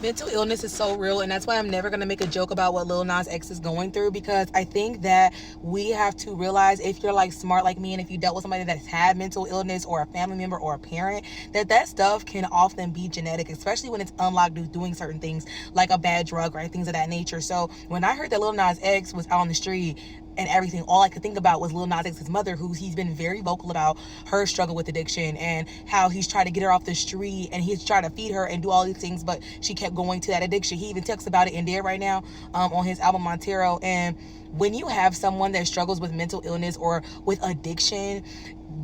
Mental illness is so real, and that's why I'm never going to make a joke about what Lil Nas X is going through, because I think that we have to realize, if you're like smart like me and if you dealt with somebody that's had mental illness or a family member or a parent, that stuff can often be genetic, especially when it's unlocked due doing certain things like a bad drug or things of that nature. So when I heard that Lil Nas X was out on the street and everything, all I could think about was Lil Nas X's mother, who he's been very vocal about her struggle with addiction and how he's tried to get her off the street and he's trying to feed her and do all these things, but she kept going to that addiction. He even talks about it in there right now on his album Montero. And when you have someone that struggles with mental illness or with addiction,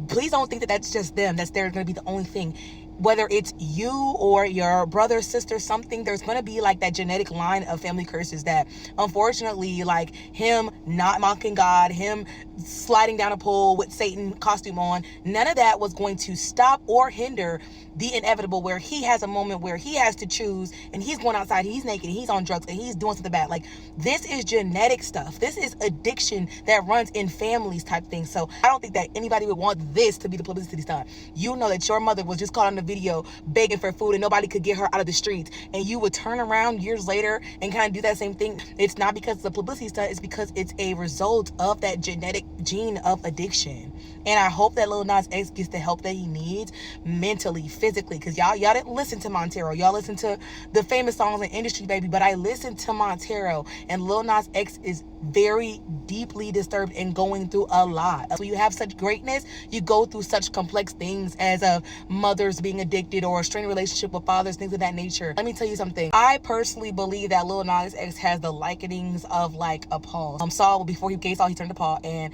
please don't think that that's just them, that's they're going to be the only thing. Whether it's you or your brother, sister, something, there's going to be like that genetic line of family curses that, unfortunately, like him not mocking God, him sliding down a pole with Satan costume on, none of that was going to stop or hinder the inevitable, where he has a moment where he has to choose and he's going outside, he's naked, and he's on drugs, and he's doing something bad. Like, this is genetic stuff. This is addiction that runs in families type thing. So I don't think that anybody would want this to be the publicity stunt. You know that your mother was just caught on the video begging for food and nobody could get her out of the streets, and you would turn around years later and kind of do that same thing. It's not because it's a publicity stunt, it's because it's a result of that genetic gene of addiction. And I hope that Lil Nas X gets the help that he needs mentally, physically, because y'all didn't listen to Montero. Y'all listened to the famous songs in Industry Baby, but I listened to Montero, and Lil Nas X is very deeply disturbed and going through a lot. When you have such greatness, you go through such complex things as mothers being addicted or a strained relationship with fathers, things of that nature. Let me tell you something. I personally believe that Lil Nas X has the likenings of like a Paul. Saul, before he gave Saul, he turned to Paul, and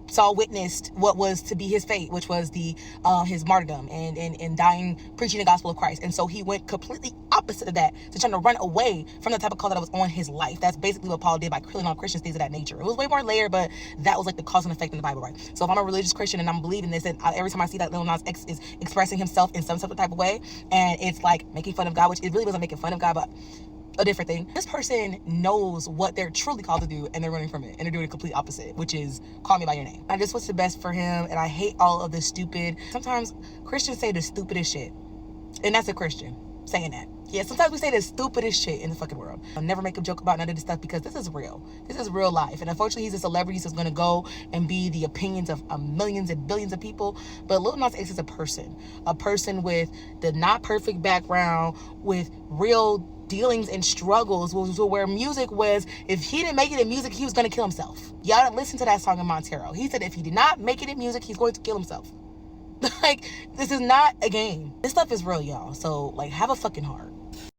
Saul witnessed what was to be his fate, which was the his martyrdom and dying preaching the gospel of Christ. And so he went completely opposite of that, to trying to run away from the type of call that was on his life. That's basically what Paul did by killing all Christians, things of that nature. It was way more layered, but that was like the cause and effect in the Bible, right? So if I'm a religious Christian and I'm believing this, and every time I see that Lil Nas X is expressing himself in some type of way, and it's like making fun of God, which it really wasn't making fun of God, but a different thing. This person knows what they're truly called to do, and they're running from it, and they're doing the complete opposite, which is call me by your name. I just wish the best for him, and I hate all of the stupid. Sometimes Christians say the stupidest shit, and that's a Christian saying that. Yeah, sometimes we say the stupidest shit in the fucking world. I'll never make a joke about none of this stuff, because this is real. This is real life. And unfortunately, he's a celebrity, so it's going to go and be the opinions of millions and billions of people. But Lil Nas X is a person with the not perfect background, with real dealings and struggles, where music was, if he didn't make it in music, he was going to kill himself. Y'all didn't listen to that song in Montero. He said if he did not make it in music, he's going to kill himself. Like, this is not a game. This stuff is real, y'all. So, like, have a fucking heart.